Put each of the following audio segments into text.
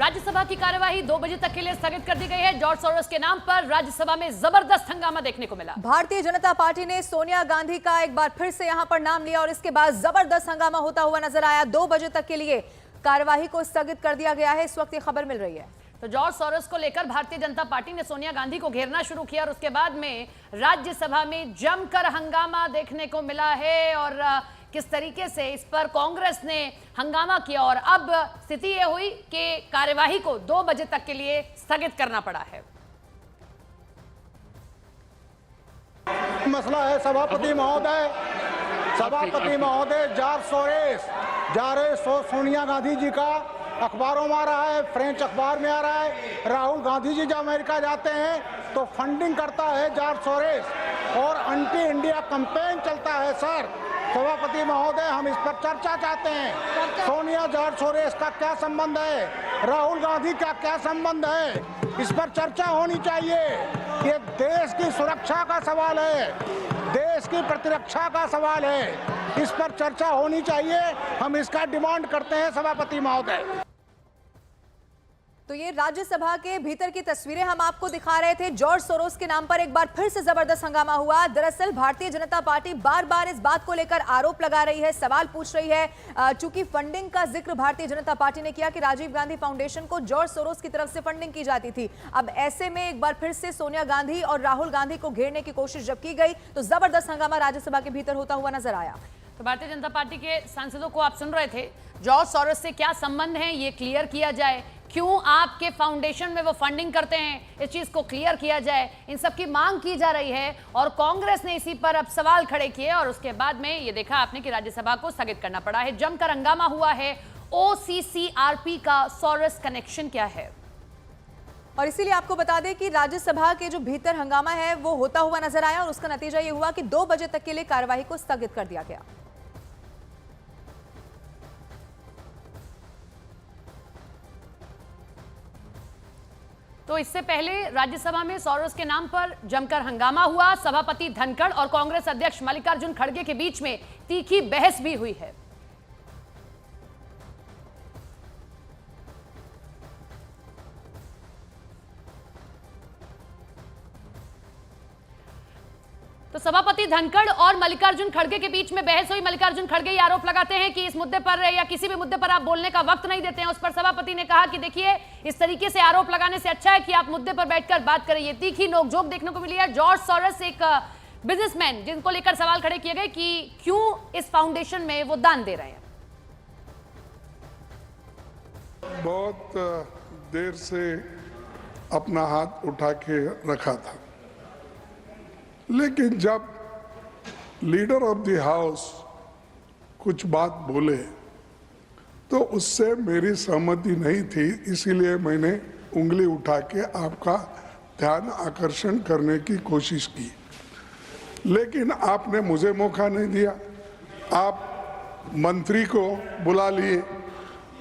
राज्यसभा की कार्यवाही 2 बजे तक के लिए स्थगित कर दी गई है। जॉर्ज सोरोस के नाम पर राज्यसभा में जबरदस्त हंगामा देखने को मिला। भारतीय जनता पार्टी ने सोनिया गांधी का एक बार फिर से यहां पर नाम लिया और इसके बाद जबरदस्त हंगामा होता हुआ नजर आया। 2 बजे तक के लिए कार्यवाही को स्थगित कर दिया गया है, इस वक्त ये खबर मिल रही है। तो जॉर्ज सोरोस को लेकर भारतीय जनता पार्टी ने सोनिया गांधी को घेरना शुरू किया और उसके बाद में राज्यसभा में जमकर हंगामा देखने को मिला है और किस तरीके से इस पर कांग्रेस ने हंगामा किया और अब स्थिति यह हुई कि कार्यवाही को 2 बजे तक के लिए स्थगित करना पड़ा है। मसला है सभापति महोदय, जॉर्ज सोरोस सोनिया गांधी जी का अखबारों में आ रहा है, फ्रेंच अखबार में आ रहा है। राहुल गांधी जी जब अमेरिका जाते हैं तो फंडिंग करता है जॉर्ज सोरोस और एंटी इंडिया कैंपेन चलता है। सर सभापति महोदय, हम इस पर चर्चा चाहते हैं। सोनिया जॉर्ज सोरोस का क्या संबंध है, राहुल गांधी का क्या संबंध है, इस पर चर्चा होनी चाहिए। ये देश की सुरक्षा का सवाल है, देश की प्रतिरक्षा का सवाल है, इस पर चर्चा होनी चाहिए। हम इसका डिमांड करते हैं सभापति महोदय। तो ये राज्यसभा के भीतर की तस्वीरें हम आपको दिखा रहे थे। जॉर्ज सोरोस के नाम पर एक बार फिर से जबरदस्त हंगामा हुआ। दरअसल भारतीय जनता पार्टी बार बार इस बात को लेकर आरोप लगा रही है, सवाल पूछ रही है। चूंकि फंडिंग का जिक्र भारतीय जनता पार्टी ने किया कि राजीव गांधी फाउंडेशन को जॉर्ज सोरोस की तरफ से फंडिंग की जाती थी। अब ऐसे में एक बार फिर से सोनिया गांधी और राहुल गांधी को घेरने की कोशिश जब की गई तो जबरदस्त हंगामा राज्यसभा के भीतर होता हुआ नजर आया। तो भारतीय जनता पार्टी के सांसदों को आप सुन रहे थे, जॉर्ज सोरोस से क्या संबंध है ये क्लियर किया जाए, क्यों आपके फाउंडेशन में वो फंडिंग करते हैं, इस चीज को क्लियर किया जाए, इन सब की मांग की जा रही है और कांग्रेस ने इसी पर अब सवाल खड़े किए और उसके बाद में ये देखा आपने कि राज्यसभा को स्थगित करना पड़ा है। जमकर हंगामा हुआ है। ओसीसीआरपी का सोरोस कनेक्शन क्या है, और इसीलिए आपको बता दें कि राज्यसभा के जो भीतर हंगामा है वो होता हुआ नजर आया और उसका नतीजा ये हुआ कि 2 बजे तक के लिए कार्यवाही को स्थगित कर दिया गया। तो इससे पहले राज्यसभा में सोरोस के नाम पर जमकर हंगामा हुआ। सभापति धनखड़ और कांग्रेस अध्यक्ष मल्लिकार्जुन खड़गे के बीच में तीखी बहस भी हुई है। तो सभापति धनखड़ और मल्लिकार्जुन खड़गे के बीच में बहस हुई। मल्लिकार्जुन खड़गे ये आरोप लगाते हैं कि इस मुद्दे पर या किसी भी मुद्दे पर आप बोलने का वक्त नहीं देते हैं। उस पर सभापति ने कहा कि देखिए, इस तरीके से आरोप लगाने से अच्छा है कि आप मुद्दे पर बैठकर बात करें। ये तीखी नोकझोंक देखने को मिली है। जॉर्ज सोरोस एक बिजनेसमैन जिनको लेकर सवाल खड़े किए गए कि क्यों इस फाउंडेशन में वो दान दे रहे हैं। बहुत देर से अपना हाथ उठा के रखा था, लेकिन जब लीडर ऑफ द हाउस कुछ बात बोले तो उससे मेरी सहमति नहीं थी, इसीलिए मैंने उंगली उठा के आपका ध्यान आकर्षण करने की कोशिश की, लेकिन आपने मुझे मौका नहीं दिया। आप मंत्री को बुला लिए,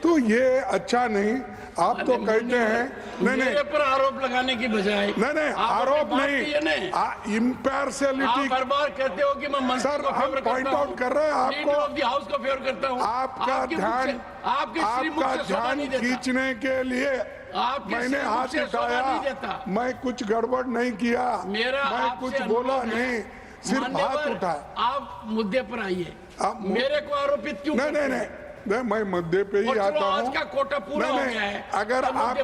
तो ये अच्छा नहीं। आप तो कहते हैं मेरे पर आरोप लगाने की बजाय नहीं आरोप नहीं, इम्पार्शियलिटी बार बार कहते हो कि मैं मंत्री सर, को हम पॉइंट आउट कर रहे हैं आपको, हाउस को फेवर करता हूं। आपका ध्यान खींचने के लिए मैंने हाथ उठाया। मैं कुछ गड़बड़ नहीं किया, मैं कुछ बोला नहीं, सिर्फ हाथ उठाया। आप मुद्दे पर आइए, मेरे को आरोपित क्यों? नहीं, मैं मुद्दे पे ही आता हूँ। आज का कोटा पूरा हो गया है। अगर आप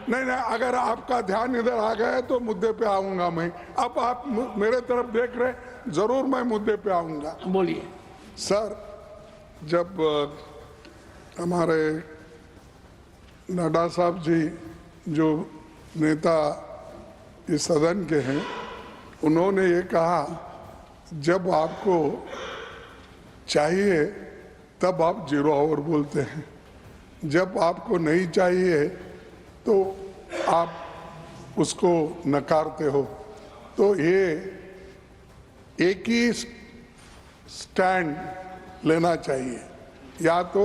नहीं, अगर आपका ध्यान इधर आ गया है तो मुद्दे पे आऊंगा मैं। अब आप मेरे तरफ देख रहे, जरूर मैं मुद्दे पे आऊंगा। बोलिए सर। जब हमारे नड्डा साहब जी जो नेता इस सदन के हैं, उन्होंने ये कहा जब आपको चाहिए तब आप 0 आवर बोलते हैं, जब आपको नहीं चाहिए तो आप उसको नकारते हो। तो ये एक ही स्टैंड लेना चाहिए, या तो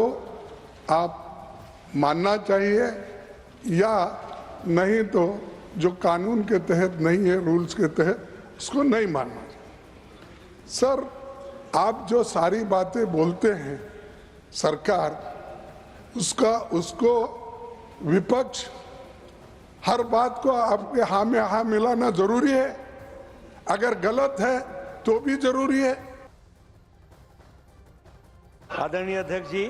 आप मानना चाहिए या नहीं तो जो कानून के तहत नहीं है, रूल्स के तहत, उसको नहीं मानना चाहिए। सर, आप जो सारी बातें बोलते हैं सरकार उसको विपक्ष हर बात को आपके हाँ में हाँ मिलाना जरूरी है, अगर गलत है तो भी जरूरी है। आदरणीय अध्यक्ष जी,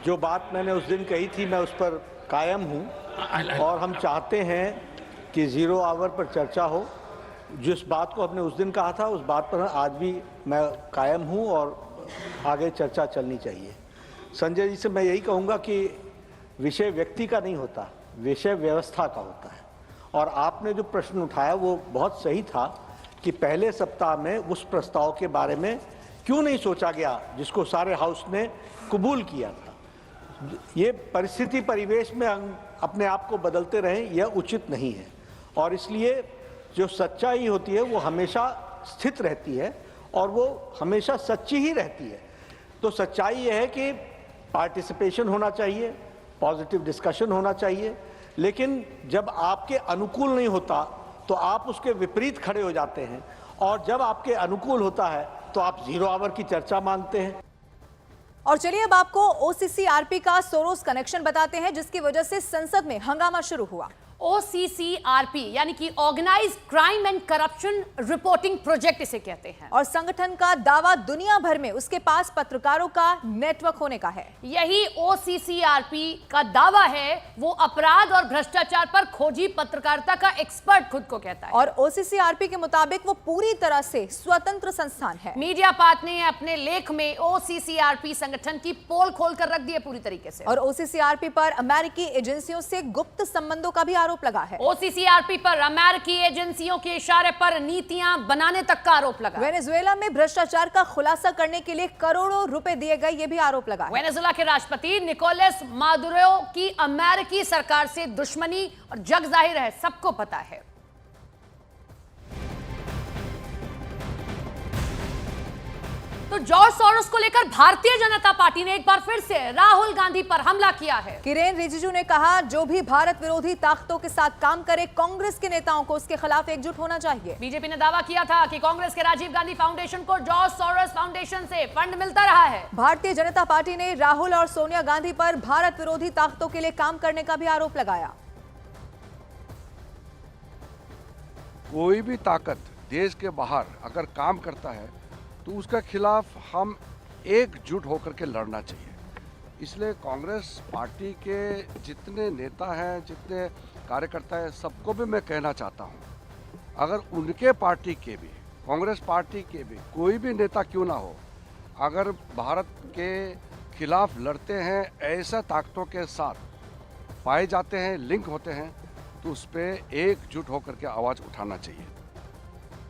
जो बात मैंने उस दिन कही थी मैं उस पर कायम हूं और हम चाहते हैं कि जीरो आवर पर चर्चा हो। जिस बात को हमने उस दिन कहा था उस बात पर आज भी मैं कायम हूं और आगे चर्चा चलनी चाहिए। संजय जी से मैं यही कहूंगा कि विषय व्यक्ति का नहीं होता, विषय व्यवस्था का होता है। और आपने जो प्रश्न उठाया वो बहुत सही था कि पहले सप्ताह में उस प्रस्ताव के बारे में क्यों नहीं सोचा गया जिसको सारे हाउस ने कबूल किया था। ये परिस्थिति परिवेश में हम अपने आप को बदलते रहें यह उचित नहीं है और इसलिए जो सच्चाई होती है वो हमेशा स्थित रहती है और वो हमेशा सच्ची ही रहती है। तो सच्चाई यह है कि पार्टिसिपेशन होना चाहिए, पॉजिटिव डिस्कशन होना चाहिए, लेकिन जब आपके अनुकूल नहीं होता तो आप उसके विपरीत खड़े हो जाते हैं और जब आपके अनुकूल होता है तो आप जीरो आवर की चर्चा मांगते हैं। और चलिए अब आपको ओसीसीआरपी का सोरोस कनेक्शन बताते हैं जिसकी वजह से संसद में हंगामा शुरू हुआ। OCCRP यानी कि organised crime and corruption reporting project इसे कहते हैं और संगठन का दावा दुनिया भर में उसके पास पत्रकारों का नेटवर्क होने का है। यही OCCRP का दावा है, वो अपराध और भ्रष्टाचार पर खोजी पत्रकारिता का एक्सपर्ट खुद को कहता है। और OCCRP के मुताबिक वो पूरी तरह से स्वतंत्र संस्थान है। मीडिया पार्ट ने अपने लेख में OCCRP संगठन की पोल खोलकर रख दी है पूरी तरीके से। और OCCRP पर अमेरिकी एजेंसियों से गुप्त संबंधों का भी आरोप लगा है। OCCRP पर अमेरिकी एजेंसियों के इशारे पर नीतियां बनाने तक का आरोप लगा। वेनेजुएला में भ्रष्टाचार का खुलासा करने के लिए करोड़ों रुपए दिए गए, ये भी आरोप लगा है। वेनेजुएला के राष्ट्रपति निकोलस मादुरो की अमेरिकी सरकार से दुश्मनी और जग जाहिर है, सबको पता है। तो जॉर्ज सोरोस को लेकर भारतीय जनता पार्टी ने एक बार फिर से राहुल गांधी पर हमला किया है। किरेन रिजिजू ने कहा जो भी भारत विरोधी ताकतों के साथ काम करे कांग्रेस के नेताओं को उसके खिलाफ एकजुट होना चाहिए। बीजेपी ने दावा किया था कि कांग्रेस के राजीव गांधी फाउंडेशन को जॉर्ज सोरोस फाउंडेशन से फंड मिलता रहा है। भारतीय जनता पार्टी ने राहुल और सोनिया गांधी पर भारत विरोधी ताकतों के लिए काम करने का भी आरोप लगाया। कोई भी ताकत देश के बाहर अगर काम करता है तो उसके खिलाफ हम एकजुट होकर के लड़ना चाहिए। इसलिए कांग्रेस पार्टी के जितने नेता हैं, जितने कार्यकर्ता हैं, सबको भी मैं कहना चाहता हूं, अगर उनके पार्टी के भी, कांग्रेस पार्टी के भी कोई भी नेता क्यों ना हो, अगर भारत के खिलाफ लड़ते हैं, ऐसा ताकतों के साथ पाए जाते हैं, लिंक होते हैं, तो उस पर एकजुट होकर के आवाज़ उठाना चाहिए।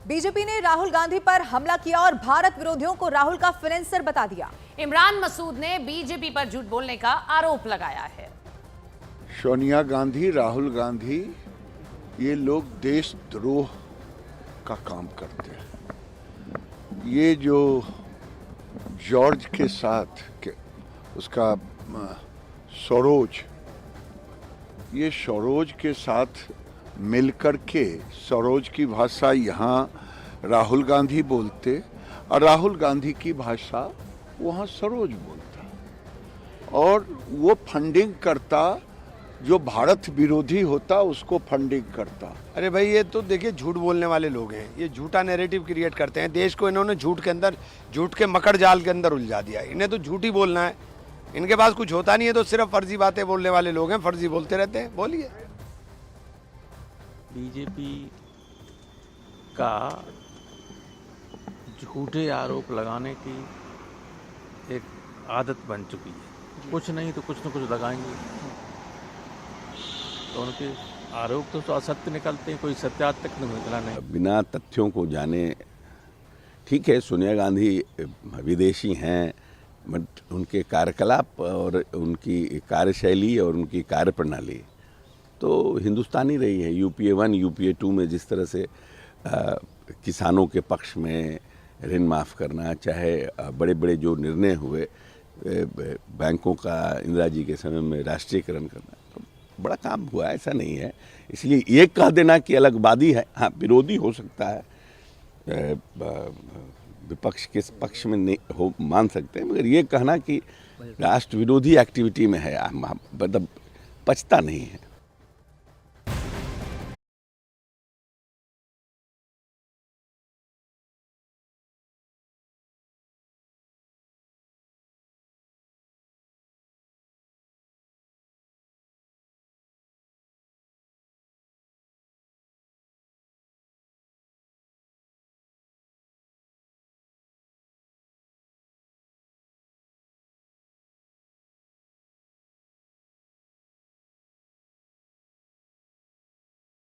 बीजेपी ने राहुल गांधी पर हमला किया और भारत विरोधियों को राहुल का फाइनेंसर बता दिया। इमरान मसूद ने बीजेपी पर झूठ बोलने का आरोप लगाया है। सोनिया गांधी, राहुल गांधी, ये लोग देशद्रोह का काम करते हैं। ये जो जॉर्ज के साथ उसका सरोज, ये सरोज के साथ मिलकर के सरोज की भाषा यहाँ राहुल गांधी बोलते और राहुल गांधी की भाषा वहाँ सरोज बोलता और वो फंडिंग करता, जो भारत विरोधी होता उसको फंडिंग करता। अरे भाई ये तो देखिए झूठ बोलने वाले लोग हैं, ये झूठा नैरेटिव क्रिएट करते हैं। देश को इन्होंने झूठ के अंदर, झूठ के मकड़ जाल के अंदर उलझा दिया। इन्हें तो झूठ ही बोलना है, इनके पास कुछ होता नहीं है तो सिर्फ फर्जी बातें बोलने वाले लोग हैं, फर्जी बोलते रहते हैं। बोलिए। बीजेपी का झूठे आरोप लगाने की एक आदत बन चुकी है। कुछ नहीं तो कुछ न कुछ लगाएंगे, तो उनके आरोप तो असत्य निकलते हैं, कोई सत्यार्थ तक निकला नहीं। बिना तथ्यों को जाने, ठीक है सोनिया गांधी विदेशी हैं, बट उनके कार्यकलाप और उनकी कार्यशैली और उनकी कार्यप्रणाली तो हिंदुस्तानी रही है। UPA 1, UPA 2 में जिस तरह से किसानों के पक्ष में ऋण माफ़ करना, चाहे बड़े बड़े जो निर्णय हुए बैंकों का इंदिरा जी के समय में राष्ट्रीयकरण करना, तो बड़ा काम हुआ, ऐसा नहीं है। इसलिए ये कह देना कि अलगवादी है, हाँ विरोधी हो सकता है, विपक्ष के पक्ष में नहीं हो मान सकते हैं, मगर ये कहना कि राष्ट्र विरोधी एक्टिविटी में है, मतलब पचता नहीं है।